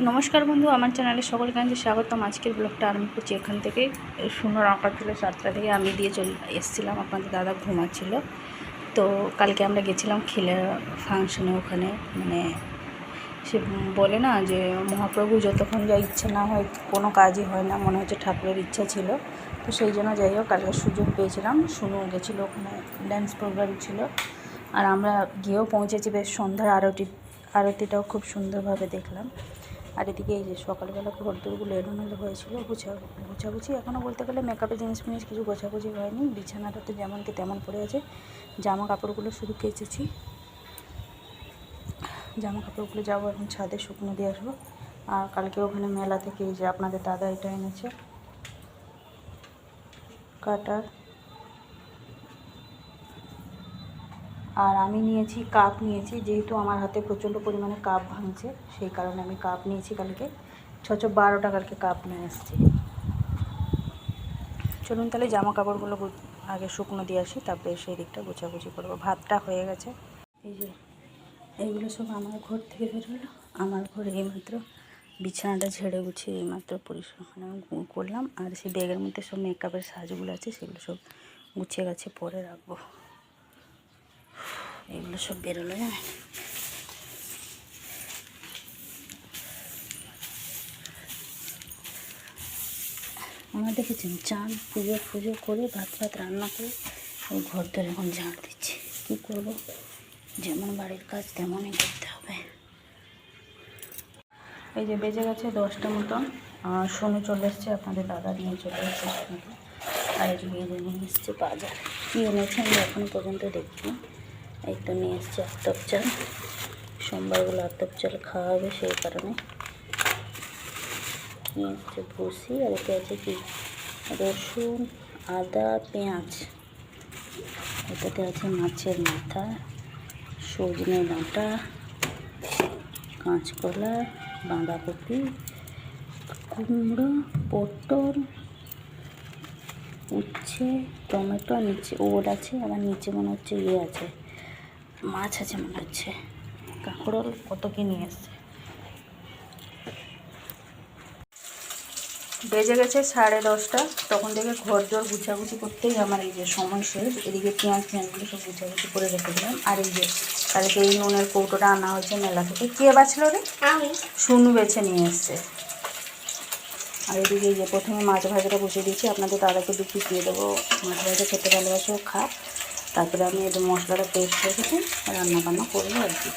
নমস্কার বন্ধু, আমার চ্যানেলে সকলকে জানাই স্বাগতম। আজকের ব্লগটা আরম্ভ করছি এখান থেকে। সুন্দর আঁকা ছিল 7টা থেকে, আমি দিয়ে চলে এসেছিলাম। আপনাদের দাদা ঘুমাচ্ছিল। তো কালকে আমরা গেছিলাম খেলে ফাংশনে। ওখানে মানে সে বলে না যে মহাপ্রভু যতক্ষণ যা ইচ্ছা না হয় কোনো কাজই হয় না, মনে হচ্ছে ঠাকুরের ইচ্ছা ছিল। তো সেই জন্য যাই হোক কালকে সুযোগ পেয়েছিলাম। শুনু গেছিলো, ওখানে ড্যান্স প্রোগ্রাম ছিল। আর আমরা গিয়েও পৌঁছেছি বেশ সন্ধ্যার আরতিটাও খুব সুন্দরভাবে দেখলাম। আর এদিকে এই যে সকালবেলা ঘরদোরগুলো এলোমেলো হয়েছিল, গোছাগুছি এখনও বলতে গেলে মেকআপের জিনিস কিছু গোছাগুছি হয়নি। বিছানাটা তো যেমন কি তেমন পড়ে আছে। জামা কাপড়গুলো শুধু কেচেছি। জামা কাপড়গুলো যাবো এখন ছাদে শুকনো দিয়ে আসবো। আর কালকে ওখানে মেলা থেকে এই যে আপনাদের দাদা এটা এনেছে, কাটার। আর আমি নিয়েছি কাপ নিয়েছি, যেহেতু আমার হাতে প্রচণ্ড পরিমাণে কাপ ভাঙছে, সেই কারণে আমি কাপ নিয়েছি। কালকে 612 কালকে কাপ নিয়ে এসেছি। চলুন তাহলে জামা কাপড়গুলো আগে শুকনো দিয়ে আসি, তারপরে সেই দিকটা গোছাগুছি করবো। ভাতটা হয়ে গেছে। এই যে এইগুলো সব আমার ঘর থেকে বেরোলো। আমার ঘরে এইমাত্র বিছানাটা ঝেড়ে গুছিয়ে এইমাত্র পরিষ্কার করলাম। আর সেই ব্যাগের মধ্যে সব মেকআপের সাজগুলো আছে, সেগুলো সব গুছিয়ে গাছে পরে রাখবো। এগুলো সব বেরোলো না। আমরা দেখেছেন চান পুজো করে ভাত রান্না করে ওই ঘর ধরে এখন ঝাড় দিচ্ছি। কী করবো, যেমন বাড়ির কাজ তেমনই করতে হবে। এই যে বেজে গেছে 10টা মতন। সোনু চলে এসছে, আপনাদের দাদা নিয়ে চলে এসছে সোনুকে। আর এই যে নিয়ে এসছে বাজার। কী এনেছে আমি এখনও পর্যন্ত দেখিনি। এই তো নিয়ে এসছে আতপ চাল। সোমবারগুলো আতপ চাল খাওয়া হবে, সেই কারণে নিয়ে এসছে ভুসি। আর এতে আছে কি রসুন, আদা, পেঁয়াজ। এটাতে আছে মাছের মাথা, সজনে ডাঁটা, কাঁচকলা, বাঁধাকপি, কুমড়ো, পটল, উচ্ছে, টমেটো। আর নিচে ওল আছে, আবার নিচে মনে হচ্ছে আছে, মাছ আছে মনে হচ্ছে, কাঁকরোল, কত কি নিয়ে এসছে। বেজে গেছে 10:30। তখন থেকে ঘর জোর গুছাগুছি করতেই আমার এই যে সময় শেষ। এদিকে পেঁয়াজগুলো সব গুছাগুছি করে রেখে দিলাম। আর এই যে কালকে এই নুনের কৌটোটা আনা হয়েছে মেলা থেকে। কে বাছলো রে? আমি। শুনু বেছে নিয়ে এসছে। আর এদিকে এই যে প্রথমে মাছ ভাজাটা বসিয়ে দিয়েছি। আপনাদের দাদাকে দুপুর দিয়ে দেবো, মাছ ভাজা খেতে ভালোবাসে, ও খা। তারপরে আমি একটু মশলাটা পেস্ট রেখেছি, রান্নাবান্না করবো আর কি।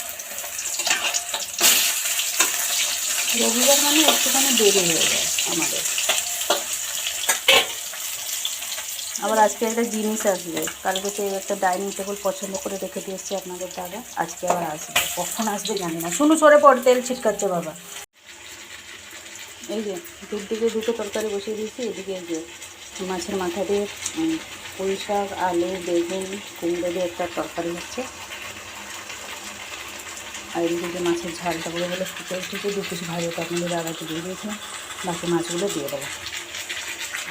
রবিবার মানে একটুখানি দেরি হয়ে যায় আমাদের। আবার আজকে একটা জিনিস আসবে। কালকে তো একটা ডাইনিং টেবিল পছন্দ করে রেখে দিয়েছে আপনাদের দাদা, আজকে আবার আসবে। কখন আসবে জানি না। শুনু সরে পড়, তেল ছিটকাচ্ছে বাবা। এই যে দিকে দুটো তরকারি বসিয়ে দিয়েছি। এদিকে এই যে মাছের মাথা দিয়ে পুঁই শাক, আলু, বেগুন, কুমড়ো দিয়ে একটা তরকারি হচ্ছে। আর এদিকে যে মাছের ঝালটা করে বলে ফুটে উঠেছে, 2 পিস ভাজাটা আপনাদের দাদাকে দিয়ে দিয়েছিলাম। বাকি মাছগুলো দিয়ে দেবো।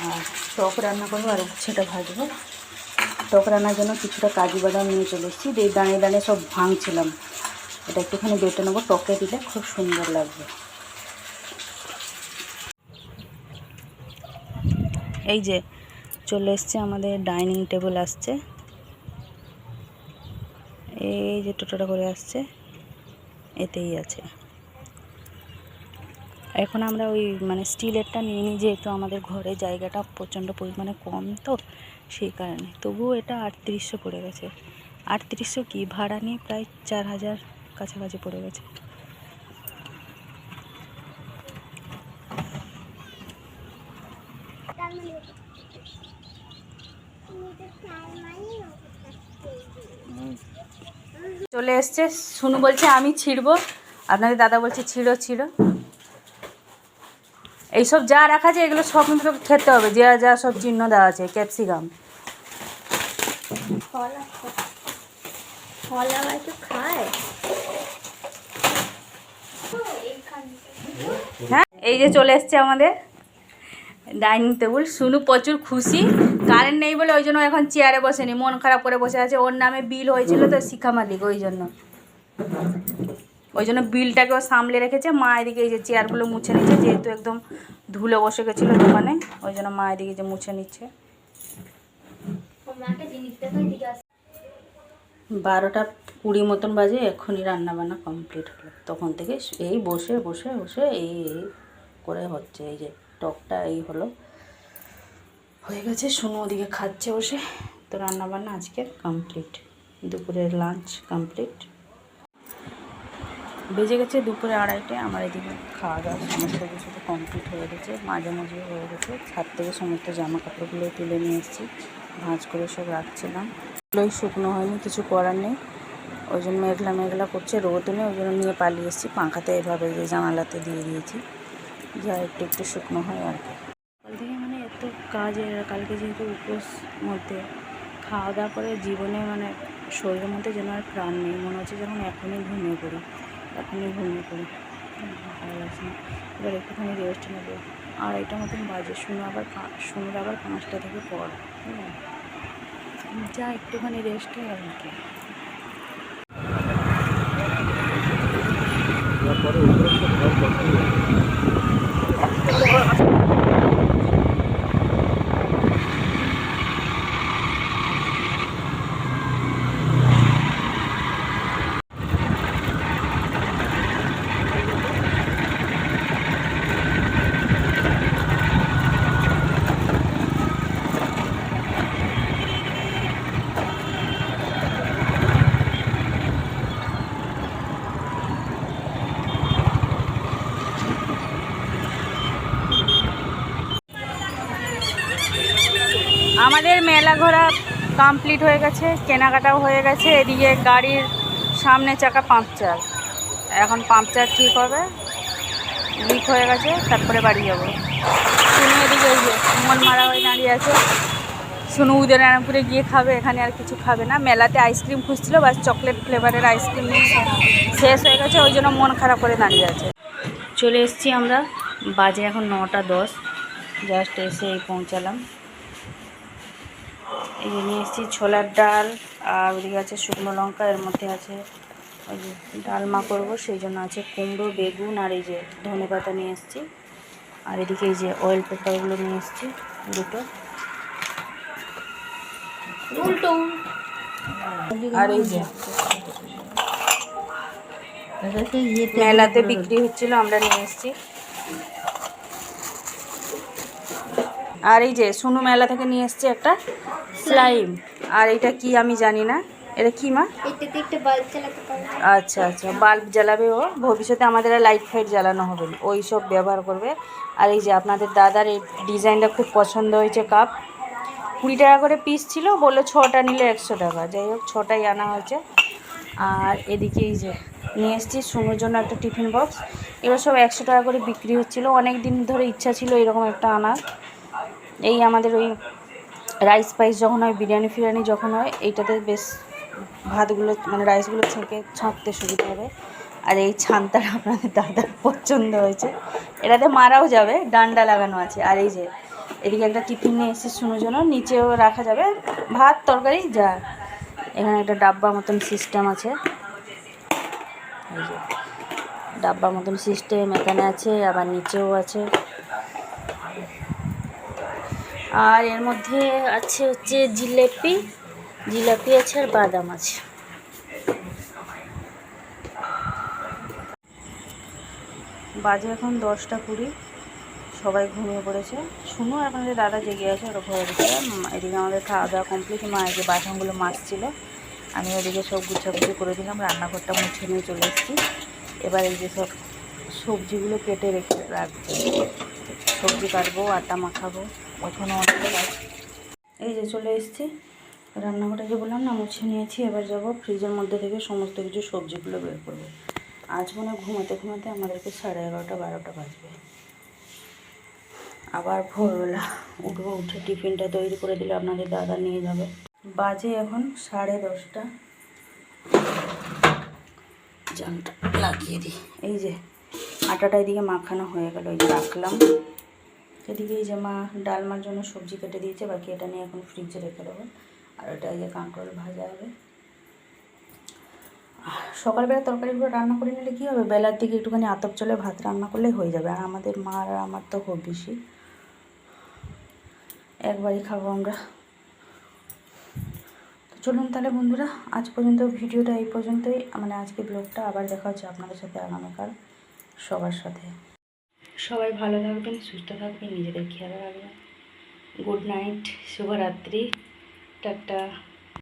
আর টক রান্না করবো, আর উচ্ছেটা ভাজবো। টক রান্নার জন্য কিছুটা কাজু বাদাম নিয়ে চলে এসেছি। দিয়ে দাঁড়িয়ে সব ভাঙছিলাম। এটা একটুখানি বেটে নেবো, টকে দিলে খুব সুন্দর লাগবে। এই যে চলে এসছে আমাদের ডাইনিং টেবিল আসছে। এই যে টোটোটা করে আসছে, এতেই আছে। এখন আমরা ওই মানে স্টিলেরটা নিয়ে নিই, যেহেতু আমাদের ঘরে জায়গাটা প্রচণ্ড পরিমাণে কম, তো সেই কারণে। তবুও এটা 3800 পড়ে গেছে। 3800 কি ভাড়া নিয়ে প্রায় 4000 কাছাকাছি পড়ে গেছে। চলে এসছে। শুনু বলছে আমি ছিঁড়বো, আপনাদের দাদা বলছে ছিঁড়ো। এইসব যা রাখা আছে এগুলো সব কিন্তু খেতে হবে, যা সব চিহ্ন দেওয়া আছে। ক্যাপসিকাম হ্যাঁ। এই যে চলে এসছে আমাদের ডাইনিং টেবিল। শুনু প্রচুর খুশি। কারেন্ট নেই বলে ওই জন্য এখন চেয়ারে বসেনি, মন খারাপ করে বসে আছে। ওর নামে বিল হয়েছিল তো শিক্ষা মালিক, ওই জন্য। ওই জন্য বিলটাকেও সামলে রেখেছে। মা এদিকে এই যে চেয়ারগুলো মুছে নিচ্ছে, যেহেতু একদম ধুলো বসে গেছিলো দোকানে, ওই জন্য মা এদিকে যে মুছে নিচ্ছে। 12:20 মতন বাজে, এখনই রান্নাবান্না কমপ্লিট হলো। তখন থেকে এই বসে বসে বসে এই করে হচ্ছে। এই যে টকটা এই হলো, হয়ে গেছে। শুনো ওদিকে খাচ্ছে বসে। তো রান্নাবান্না আজকে কমপ্লিট, দুপুরের লাঞ্চ কমপ্লিট। বেজে গেছে দুপুরে 2:30। আমার এদিকে খাওয়া দাওয়া সমস্ত কিছু তো কমপ্লিট হয়ে গেছে, মাঝে মাঝে হয়ে গেছে। ছাদ থেকে সমস্ত জামা কাপড়গুলো তুলে নিয়ে এসেছি, ভাঁজ করে সব রাখছিলাম। এগুলোই শুকনো হয়নি, কিছু করার নেই। ওই জন্য মেঘলা মেঘলা করছে, রোদ নেই, ওই জন্য নিয়ে পালিয়ে এসেছি। পাখাতে এভাবে যে জানালাতে দিয়ে দিয়েছি, যা একটু একটু শুকনো হয় আর কি। কাল থেকে মানে এত কাজের, কালকে যেহেতু উপোস মধ্যে খাওয়া দাওয়া করে জীবনে মানে শরীরের মধ্যে যেন আর প্রাণ নেই, মনে হচ্ছে যখন এখনই ঘুমিয়ে পড়ি, এখনই ঘুমিয়ে পড়ি, ভালো লাগছে না। এবার একটুখানি রেস্ট নেবো। 2:30 মতন বাজে। শুনে আবার 5টা থেকে পড়, যা একটুখানি রেস্ট হয় আর কি। আমাদের মেলা ঘোরা কমপ্লিট হয়ে গেছে, কেনাকাটাও হয়ে গেছে। এদিকে গাড়ির সামনে চাকা পাংচার, এখন পাংচার ঠিক হবে, লিক হয়ে গেছে, তারপরে বাড়ি যাবো। শুনু এদিকে এই যে মন মারা হয়ে দাঁড়িয়ে আছে। শুনু উদয়নারায়ণপুরে গিয়ে খাবে, এখানে আর কিছু খাবে না। মেলাতে আইসক্রিম খুঁজছিল, বাস চকলেট ফ্লেভারের আইসক্রিম শেষ হয়ে গেছে, ওই জন্য মন খারাপ করে দাঁড়িয়ে আছে। চলে এসেছি আমরা, বাজে এখন 9:10, জাস্ট এসে এই পৌঁছালাম। এই যে নিয়ে এসেছি ছোলার ডাল, আর ওদিকে আছে শুকনো লঙ্কা, এর মধ্যে আছে ওই যে ডালমা করবো, সেই জন্য আছে কুমড়ো, বেগুন, আর এই যে ধনেপাতা নিয়ে এসেছি। আর এদিকে এই যে অয়েল পেপারগুলো নিয়ে এসেছি দুটো। আর এই যে মেলাতে বিক্রি হচ্ছিল, আমরা নিয়ে এসেছি। আর এই যে শুনু মেলা থেকে নিয়ে এসছে একটা স্লাইম। আর এটা কি আমি জানি না, এটা কি মা? আচ্ছা আচ্ছা, বাল্ব জ্বালাবে ও, ভবিষ্যতে আমাদের লাইট ফাইট জ্বালানো হবে না, ওই সব ব্যবহার করবে। আর এই যে আপনাদের দাদার এই ডিজাইনটা খুব পছন্দ হয়েছে, কাপ 20 টাকা করে পিস ছিল, বললো 6টা নিলে 100 টাকা, যাই হোক 6টাই আনা হয়েছে। আর এদিকে এই যে নিয়ে এসেছি শুনুর জন্য একটা টিফিন বক্স, এবার সব 100 টাকা করে বিক্রি হচ্ছিলো। অনেক দিন ধরে ইচ্ছা ছিল এরকম একটা আনার। এই আমাদের ওই রাইস পাইস যখন হয়, বিরিয়ানি ফিরিয়ানি যখন হয়, এইটাতে বেশ ভাতগুলো মানে রাইসগুলো ছাঁকতে সুবিধা হবে। আর এই ছানটার আপনাদের দাদার পছন্দ হয়েছে, এটাতে মারাও যাবে, ডান্ডা লাগানো আছে। আর এই যে এদিকে একটা টিফিন নিয়ে এসেছি শুনুর জন্য, নিচেও রাখা যাবে ভাত তরকারি যা। এখানে একটা ডাব্বা মতন সিস্টেম আছে, এই যে ডাব্বা মতন সিস্টেম এখানে আছে, আবার নিচেও আছে। আর এর মধ্যে আছে হচ্ছে জিলাপি আছে, আর বাদাম আছে। বাজে এখন 10:20, সবাই ঘুমিয়ে পড়েছে। শুনো আপনাদের দাদা জেগে আছে, ওরা ঘরে ঢুকে। এদিকে আমাদের খাওয়া দাওয়া কমপ্লিট, মা এই যে বাসনগুলো মাজছিল, আমি ওদিকে সব গুছাগুছি করে দিলাম, রান্নাঘরটা মুছে নিয়ে চলে এসেছি। এবার এই যে সব সবজিগুলো কেটে রেখে রাখছি, সবজি কাটবো, আটা মাখাবো, ওখানে অনেক কাজ। এই যে চলে এসেছি রান্নাঘরটা, যে বললাম না মুছে নিয়েছি। এবার যাব ফ্রিজের মধ্যে থেকে সমস্ত কিছু সবজিগুলো বের করবো। আজ মনে ঘুমাতে ঘুমাতে আমাদেরকে 11:30 12টা বাজবে। আবার ভোরবেলা উঠবো, উঠে টিফিনটা তৈরি করে দিলে আপনাদের দাদা নিয়ে যাবে। বাজে এখন 10:30। জানটা লাগিয়ে দিই। এই যে আটাটা এদিকে মাখানো হয়ে গেল, এই যে রাখলাম। এদিকে এই যে মা ডালমার জন্য সবজি কেটে দিয়েছে, বাকি এটা নিয়ে এখন ফ্রিজে রেখে দেবো। আর ওটা এই যে কাঁকরোল ভাজা হবে। সকালবেলা তরকারিগুলো রান্না করে নিলে কী হবে, বেলার দিকে একটুখানি আতপ জলে ভাত রান্না করলেই হয়ে যাবে। আর আমাদের মা আর আমার তো খুব বেশি একবারই খাবো আমরা। তো চলুন তাহলে বন্ধুরা, আজ পর্যন্ত ভিডিওটা এই পর্যন্তই, মানে আজকে ব্লগটা। আবার দেখা হচ্ছে আপনাদের সাথে আগামীকাল সবার সাথে। সবাই ভালো থাকবেন, সুস্থ থাকবেন, নিজেদের খেয়াল রাখবেন। গুড নাইট, শুভরাত্রি, টাটা।